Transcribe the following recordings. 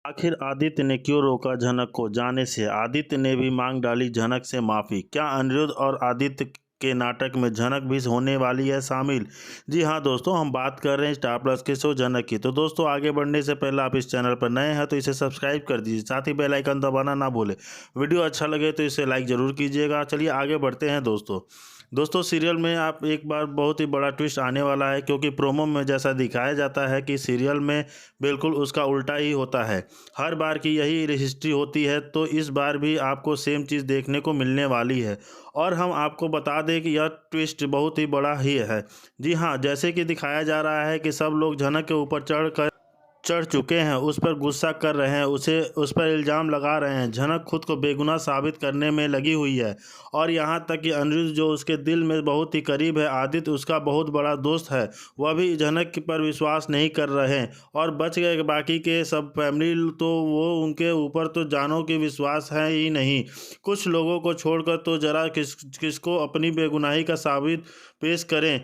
आखिर आदित्य ने क्यों रोका झनक को जाने से? आदित्य ने भी मांग डाली झनक से माफी। क्या अनिरुद्ध और आदित्य के नाटक में झनक भी होने वाली है शामिल? जी हाँ दोस्तों, हम बात कर रहे हैं स्टार प्लस के शो झनक की। तो दोस्तों, आगे बढ़ने से पहले आप इस चैनल पर नए हैं तो इसे सब्सक्राइब कर दीजिए, साथ ही बेल आइकन दबाना ना भूलें। वीडियो अच्छा लगे तो इसे लाइक ज़रूर कीजिएगा। चलिए आगे बढ़ते हैं दोस्तों, सीरियल में आप एक बार बहुत ही बड़ा ट्विस्ट आने वाला है, क्योंकि प्रोमो में जैसा दिखाया जाता है कि सीरियल में बिल्कुल उसका उल्टा ही होता है। हर बार की यही हिस्ट्री होती है, तो इस बार भी आपको सेम चीज़ देखने को मिलने वाली है। और हम आपको बता दें कि यह ट्विस्ट बहुत ही बड़ा ही है। जी हाँ, जैसे कि दिखाया जा रहा है कि सब लोग झनक के ऊपर चढ़ चुके हैं, उस पर गुस्सा कर रहे हैं, उस पर इल्ज़ाम लगा रहे हैं। झनक खुद को बेगुनाह साबित करने में लगी हुई है, और यहाँ तक कि अनिरुद्ध जो उसके दिल में बहुत ही करीब है, आदित्य उसका बहुत बड़ा दोस्त है, वह भी झनक पर विश्वास नहीं कर रहे हैं। और बच गए बाकी के सब फैमिली, तो वो उनके ऊपर तो जानों की विश्वास है ही नहीं। कुछ लोगों को छोड़कर तो ज़रा किसको अपनी बेगुनाही का साबित पेश करें।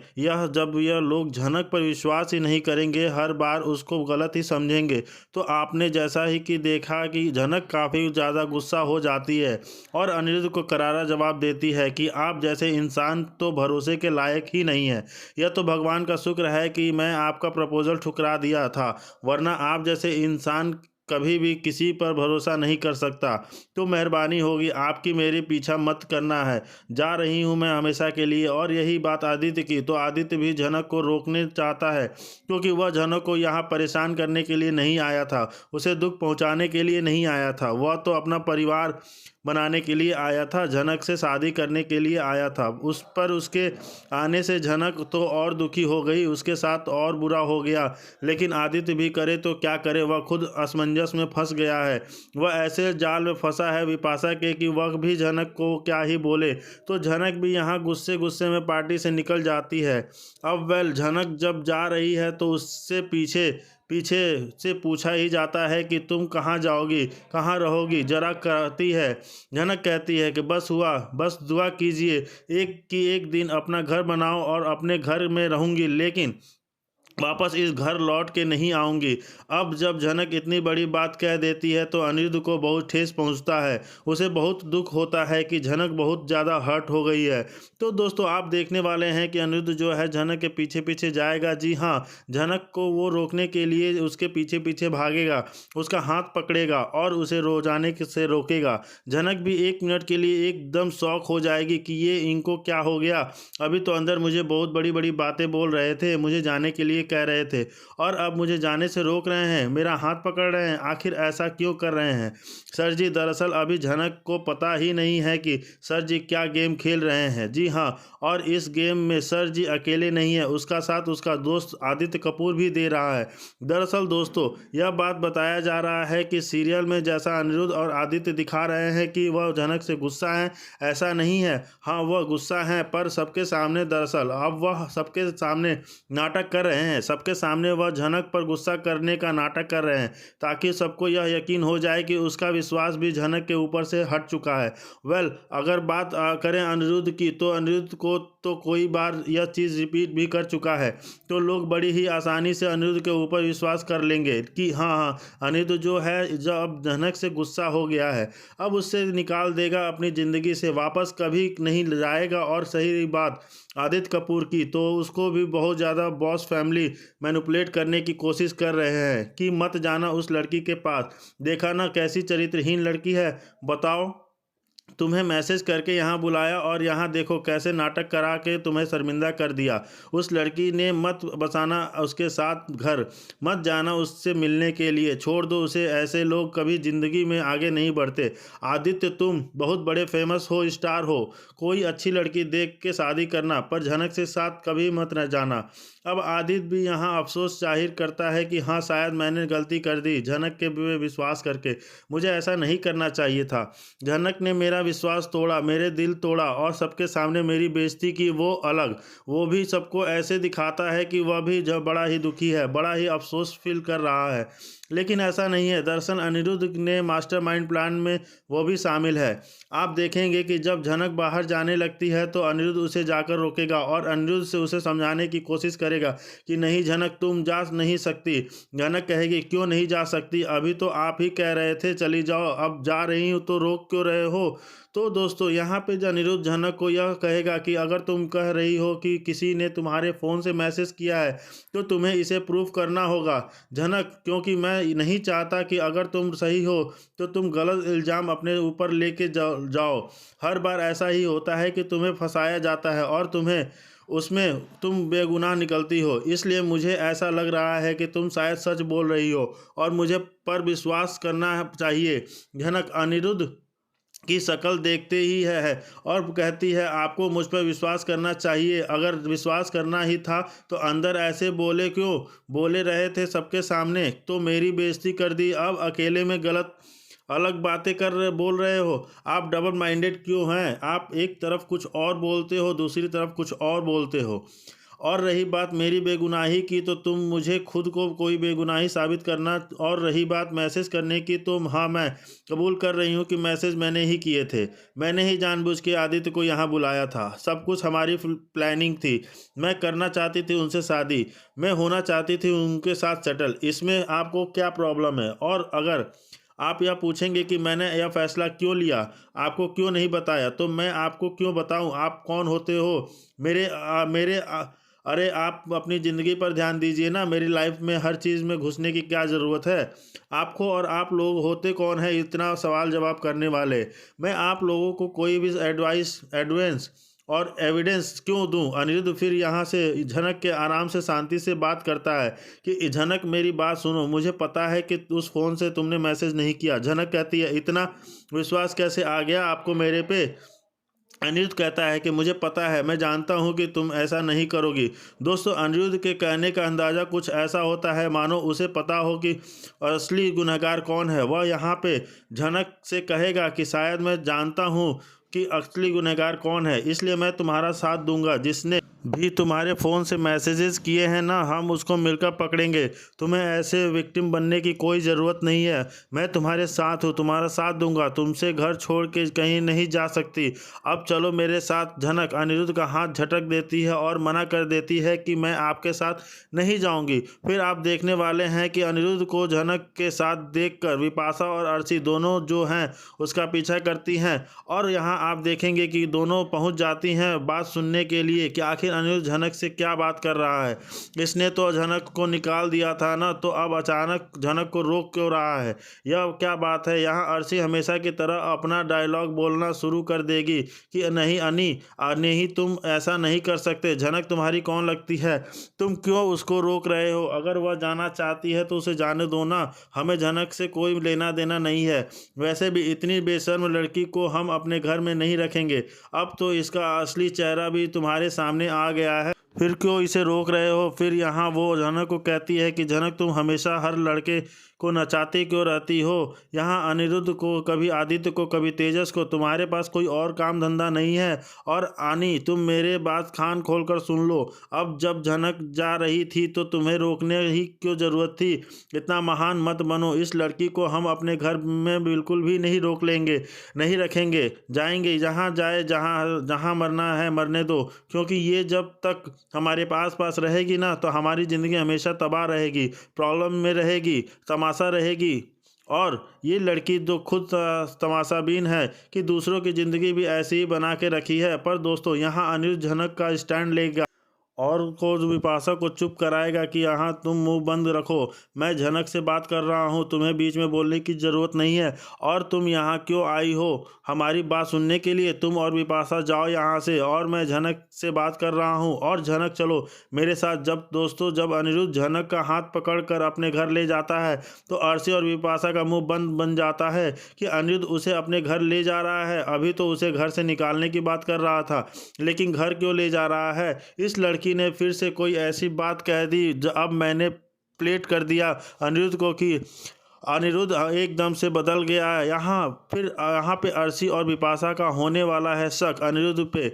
जब यह लोग झनक पर विश्वास ही नहीं करेंगे, हर बार उसको गलत ही समझेंगे, तो आपने जैसा ही कि देखा कि झनक काफ़ी ज़्यादा गुस्सा हो जाती है और अनिरुद्ध को करारा जवाब देती है कि आप जैसे इंसान तो भरोसे के लायक ही नहीं है। यह तो भगवान का शुक्र है कि मैं आपका प्रपोजल ठुकरा दिया था, वरना आप जैसे इंसान कभी भी किसी पर भरोसा नहीं कर सकता। तो मेहरबानी होगी आपकी, मेरे पीछा मत करना है, जा रही हूँ मैं हमेशा के लिए। और यही बात आदित्य की, तो आदित्य भी झनक को रोकने चाहता है, क्योंकि वह झनक को यहाँ परेशान करने के लिए नहीं आया था, उसे दुख पहुँचाने के लिए नहीं आया था। वह तो अपना परिवार बनाने के लिए आया था, झनक से शादी करने के लिए आया था। उस पर उसके आने से झनक तो और दुखी हो गई, उसके साथ और बुरा हो गया। लेकिन आदित्य भी करे तो क्या करे, वह खुद असमंजस में फंस गया है। वह ऐसे जाल में फंसा है विपाशा के कि वह भी झनक को क्या ही बोले। तो झनक भी यहाँ गुस्से गुस्से में पार्टी से निकल जाती है। अब झनक जब जा रही है तो उससे पीछे पीछे से पूछा ही जाता है कि तुम कहाँ जाओगी, कहाँ रहोगी। जरा कहती है, झनक कहती है कि बस दुआ कीजिए एक दिन अपना घर बनाओ और अपने घर में रहूँगी, लेकिन वापस इस घर लौट के नहीं आऊँगी। अब जब झनक इतनी बड़ी बात कह देती है तो अनिरुद्ध को बहुत ठेस पहुंचता है। उसे बहुत दुख होता है कि झनक बहुत ज़्यादा हर्ट हो गई है। तो दोस्तों, आप देखने वाले हैं कि अनिरुद्ध जो है झनक के पीछे पीछे जाएगा। जी हाँ, झनक को वो रोकने के लिए उसके पीछे पीछे भागेगा, उसका हाथ पकड़ेगा और उसे जाने से रोकेगा। झनक भी एक मिनट के लिए एकदम शॉक हो जाएगी कि ये इनको क्या हो गया। अभी तो अंदर मुझे बहुत बड़ी बड़ी बातें बोल रहे थे, मुझे जाने के लिए कह रहे थे, और अब मुझे जाने से रोक रहे हैं, मेरा हाथ पकड़ रहे हैं। आखिर ऐसा क्यों कर रहे हैं सर जी? दरअसल अभी झनक को पता ही नहीं है कि सर जी क्या गेम खेल रहे हैं। जी हाँ, और इस गेम में सर जी अकेले नहीं है, उसका साथ उसका दोस्त आदित्य कपूर भी दे रहा है। दरअसल दोस्तों, यह बात बताया जा रहा है कि सीरियल में जैसा अनिरुद्ध और आदित्य दिखा रहे हैं कि वह झनक से गुस्सा है, ऐसा नहीं है। हाँ, वह गुस्सा है, पर सबके सामने। दरअसल अब वह सबके सामने नाटक कर रहे हैं, सबके सामने वह झनक पर गुस्सा करने का नाटक कर रहे हैं, ताकि सबको यह यकीन हो जाए कि उसका विश्वास भी झनक के ऊपर से हट चुका है। अगर बात करें अनिरुद्ध की, तो अनिरुद्ध को तो कोई बार यह चीज़ रिपीट भी कर चुका है, तो लोग बड़ी ही आसानी से अनिरुद्ध के ऊपर विश्वास कर लेंगे कि हाँ, अनिरुद्ध जो है, जब अब झनक से गुस्सा हो गया है, अब उससे निकाल देगा अपनी ज़िंदगी से, वापस कभी नहीं जाएगा। और सही बात आदित्य कपूर की, तो उसको भी बहुत ज़्यादा बॉस फैमिली मैनिपुलेट करने की कोशिश कर रहे हैं कि मत जाना उस लड़की के पास। देखा ना कैसी चरित्रहीन लड़की है, बताओ, तुम्हें मैसेज करके यहाँ बुलाया और यहाँ देखो कैसे नाटक करा के तुम्हें शर्मिंदा कर दिया। उस लड़की ने मत बसाना उसके साथ घर, मत जाना उससे मिलने के लिए, छोड़ दो उसे, ऐसे लोग कभी ज़िंदगी में आगे नहीं बढ़ते। आदित्य, तुम बहुत बड़े फेमस हो, स्टार हो, कोई अच्छी लड़की देख के शादी करना, पर झनक से साथ कभी मत न जाना। अब आदित्य भी यहाँ अफसोस जाहिर करता है कि हाँ, शायद मैंने गलती कर दी झनक के विश्वास करके, मुझे ऐसा नहीं करना चाहिए था। झनक ने मेरा विश्वास तोड़ा, मेरे दिल तोड़ा और सबके सामने मेरी बेइज्जती की, वो अलग। वो भी सबको ऐसे दिखाता है कि वह भी जब बड़ा ही दुखी है, बड़ा ही अफसोस फील कर रहा है। लेकिन ऐसा नहीं है। दरअसल अनिरुद्ध ने मास्टरमाइंड प्लान में वो भी शामिल है। आप देखेंगे कि जब झनक बाहर जाने लगती है तो अनिरुद्ध उसे जाकर रोकेगा और अनिरुद्ध से उसे समझाने की कोशिश करेगा कि नहीं झनक, तुम जा नहीं सकती। झनक कहेगी क्यों नहीं जा सकती, अभी तो आप ही कह रहे थे चली जाओ, अब जा रही हूँ तो रोक क्यों रहे हो। तो दोस्तों यहाँ पे अनिरुद्ध झनक को यह कहेगा कि अगर तुम कह रही हो कि किसी ने तुम्हारे फ़ोन से मैसेज किया है तो तुम्हें इसे प्रूफ करना होगा झनक, क्योंकि मैं नहीं चाहता कि अगर तुम सही हो तो तुम गलत इल्ज़ाम अपने ऊपर लेके जाओ। हर बार ऐसा ही होता है कि तुम्हें फंसाया जाता है और उसमें तुम बेगुनाह निकलती हो, इसलिए मुझे ऐसा लग रहा है कि तुम शायद सच बोल रही हो और मुझे पर विश्वास करना चाहिए। झनक अनिरुद्ध की शक्ल देखते ही है और कहती है आपको मुझ पर विश्वास करना चाहिए। अगर विश्वास करना ही था तो अंदर ऐसे बोले रहे थे सबके सामने, तो मेरी बेइज्जती कर दी, अब अकेले में गलत अलग बातें बोल रहे हो। आप डबल माइंडेड क्यों हैं? आप एक तरफ कुछ और बोलते हो, दूसरी तरफ कुछ और बोलते हो। और रही बात मेरी बेगुनाही की तो तुम मुझे खुद को कोई बेगुनाही साबित करना, और रही बात मैसेज करने की तो हाँ, मैं कबूल कर रही हूँ कि मैसेज मैंने ही किए थे। मैंने ही जानबूझ के आदित्य को यहाँ बुलाया था, सब कुछ हमारी प्लानिंग थी। मैं करना चाहती थी उनसे शादी, मैं होना चाहती थी उनके साथ सेटल, इसमें आपको क्या प्रॉब्लम है? और अगर आप यह पूछेंगे कि मैंने यह फैसला क्यों लिया, आपको क्यों नहीं बताया, तो मैं आपको क्यों बताऊं? आप कौन होते हो अरे आप अपनी ज़िंदगी पर ध्यान दीजिए ना, मेरी लाइफ में हर चीज़ में घुसने की क्या ज़रूरत है आपको? और आप लोग होते कौन है इतना सवाल जवाब करने वाले? मैं आप लोगों को कोई भी एडवांस और एविडेंस क्यों दूं? अनिरुद्ध फिर यहाँ से झनक के आराम से शांति से बात करता है कि झनक मेरी बात सुनो, मुझे पता है कि उस फ़ोन से तुमने मैसेज नहीं किया। झनक कहती है इतना विश्वास कैसे आ गया आपको मेरे पे? अनिरुद्ध कहता है कि मुझे पता है, मैं जानता हूं कि तुम ऐसा नहीं करोगी। दोस्तों अनिरुद्ध के कहने का अंदाज़ा कुछ ऐसा होता है मानो उसे पता हो कि असली गुनहगार कौन है। वह यहाँ पे झनक से कहेगा कि शायद मैं जानता हूँ कि असली गुनहगार कौन है, इसलिए मैं तुम्हारा साथ दूंगा। जिसने भी तुम्हारे फ़ोन से मैसेजेस किए हैं ना, हम उसको मिलकर पकड़ेंगे। तुम्हें ऐसे विक्टिम बनने की कोई ज़रूरत नहीं है। मैं तुम्हारे साथ हूँ, तुम्हारा साथ दूंगा, तुमसे घर छोड़ के कहीं नहीं जा सकती। अब चलो मेरे साथ। झनक अनिरुद्ध का हाथ झटक देती है और मना कर देती है कि मैं आपके साथ नहीं जाऊंगी। फिर आप देखने वाले हैं कि अनिरुद्ध को झनक के साथ देखकर विपाशा और अर्शी दोनों जो हैं उसका पीछा करती हैं, और यहाँ आप देखेंगे कि दोनों पहुँच जाती हैं बात सुनने के लिए कि आखिर अनिरुद्ध झनक से क्या बात कर रहा है। इसने तो झनक को निकाल दिया था ना, तो अब अचानक झनक को रोक क्यों रहा है? यह क्या बात है? यहाँ अर्शी हमेशा की तरह अपना डायलॉग बोलना शुरू कर देगी कि नहीं नहीं, तुम ऐसा नहीं कर सकते। झनक तुम्हारी कौन लगती है? तुम क्यों उसको रोक रहे हो? अगर वह जाना चाहती है तो उसे जाने दो ना, हमें झनक से कोई लेना देना नहीं है। वैसे भी इतनी बेशर्म लड़की को हम अपने घर में नहीं रखेंगे। अब तो इसका असली चेहरा भी तुम्हारे सामने आ गया है, फिर क्यों इसे रोक रहे हो? फिर यहाँ वो झनक को कहती है कि झनक तुम हमेशा हर लड़के को नचाती क्यों रहती हो? यहाँ अनिरुद्ध को, कभी आदित्य को, कभी तेजस को, तुम्हारे पास कोई और काम धंधा नहीं है? और आनी, तुम मेरे बात कान खोल कर सुन लो। अब जब झनक जा रही थी तो तुम्हें रोकने ही क्यों ज़रूरत थी? इतना महान मत बनो। इस लड़की को हम अपने घर में बिल्कुल भी नहीं रोक लेंगे, नहीं रखेंगे। जाएंगे जहाँ जाए, जहाँ मरना है मरने दो, क्योंकि ये जब तक हमारे पास रहेगी ना तो हमारी ज़िंदगी हमेशा तबाह रहेगी, प्रॉब्लम में रहेगी, तमाशा रहेगी। और ये लड़की जो खुद तमाशाबीन है कि दूसरों की ज़िंदगी भी ऐसी ही बना के रखी है। पर दोस्तों यहाँ अनिरुद्ध झनक का स्टैंड लेगा और को विपाशा को चुप कराएगा कि यहाँ तुम मुंह बंद रखो, मैं झनक से बात कर रहा हूँ, तुम्हें बीच में बोलने की ज़रूरत नहीं है। और तुम यहाँ क्यों आई हो? हमारी बात सुनने के लिए। तुम और विपाशा जाओ यहाँ से, और मैं झनक से बात कर रहा हूँ। और झनक चलो मेरे साथ। जब अनिरुद्ध झनक का हाथ पकड़ कर अपने घर ले जाता है तो अर्शी और विपाशा का मुँह बंद बन जाता है कि अनिरुद्ध उसे अपने घर ले जा रहा है। अभी तो उसे घर से निकालने की बात कर रहा था, लेकिन घर क्यों ले जा रहा है? इस लड़की ने फिर से कोई ऐसी बात कह दी। अब मैंने प्लेट कर दिया अनिरुद्ध को कि अनिरुद्ध एकदम से बदल गया है। यहाँ पे अर्शी और बिपाशा का होने वाला है शक अनिरुद्ध पे।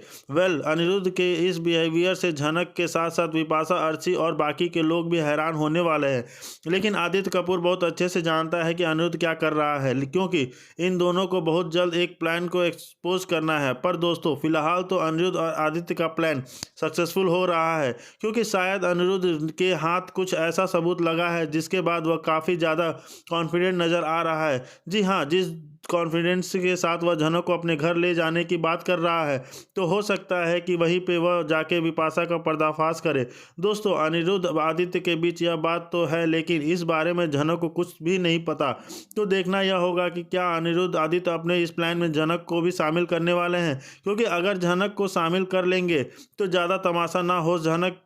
अनिरुद्ध के इस बिहेवियर से झनक के साथ साथ बिपाशा, अर्शी और बाकी के लोग भी हैरान होने वाले हैं। लेकिन आदित्य कपूर बहुत अच्छे से जानता है कि अनिरुद्ध क्या कर रहा है, क्योंकि इन दोनों को बहुत जल्द एक प्लान को एक्सपोज करना है। पर दोस्तों फिलहाल तो अनिरुद्ध और आदित्य का प्लान सक्सेसफुल हो रहा है, क्योंकि शायद अनिरुद्ध के हाथ कुछ ऐसा सबूत लगा है जिसके बाद वह काफ़ी ज़्यादा कॉन्फिडेंट नज़र आ रहा है। जी हाँ, जिस कॉन्फिडेंस के साथ वह झनक को अपने घर ले जाने की बात कर रहा है, तो हो सकता है कि वहीं पे वह जाके बिपाशा का पर्दाफाश करे। दोस्तों अनिरुद्ध आदित्य के बीच यह बात तो है, लेकिन इस बारे में झनक को कुछ भी नहीं पता। तो देखना यह होगा कि क्या अनिरुद्ध आदित्य अपने इस प्लान में झनक को भी शामिल करने वाले हैं, क्योंकि अगर झनक को शामिल कर लेंगे तो ज़्यादा तमाशा ना हो, झनक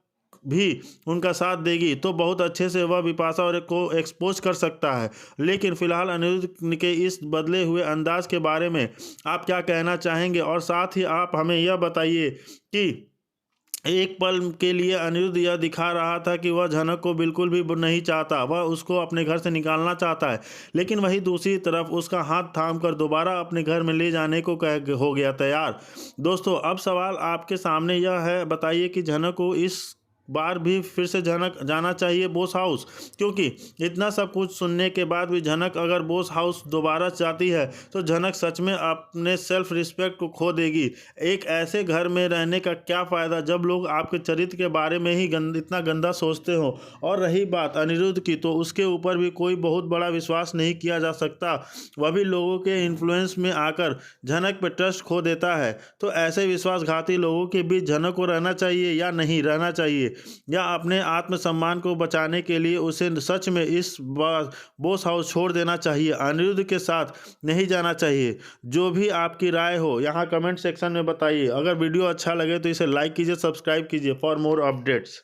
भी उनका साथ देगी तो बहुत अच्छे से वह बिपाशा और को एक्सपोज कर सकता है। लेकिन फिलहाल अनिरुद्ध के इस बदले हुए अंदाज के बारे में आप क्या कहना चाहेंगे, और साथ ही आप हमें यह बताइए कि एक पल के लिए अनिरुद्ध यह दिखा रहा था कि वह झनक को बिल्कुल भी नहीं चाहता, वह उसको अपने घर से निकालना चाहता है, लेकिन वही दूसरी तरफ उसका हाथ थाम कर दोबारा अपने घर में ले जाने को हो गया तैयार। दोस्तों अब सवाल आपके सामने यह है, बताइए कि झनक को इस बार भी फिर से झनक जाना चाहिए बोस हाउस, क्योंकि इतना सब कुछ सुनने के बाद भी झनक अगर बोस हाउस दोबारा जाती है तो झनक सच में अपने सेल्फ रिस्पेक्ट को खो देगी। एक ऐसे घर में रहने का क्या फ़ायदा जब लोग आपके चरित्र के बारे में ही इतना गंदा सोचते हो। और रही बात अनिरुद्ध की, तो उसके ऊपर भी कोई बहुत बड़ा विश्वास नहीं किया जा सकता, वह भी लोगों के इन्फ्लुएंस में आकर झनक पर ट्रस्ट खो देता है। तो ऐसे विश्वासघाती लोगों के बीच झनक को रहना चाहिए या नहीं रहना चाहिए, या अपने आत्मसम्मान को बचाने के लिए उसे सच में इस बोस हाउस छोड़ देना चाहिए, अनिरुद्ध के साथ नहीं जाना चाहिए। जो भी आपकी राय हो यहाँ कमेंट सेक्शन में बताइए। अगर वीडियो अच्छा लगे तो इसे लाइक कीजिए, सब्सक्राइब कीजिए फॉर मोर अपडेट्स।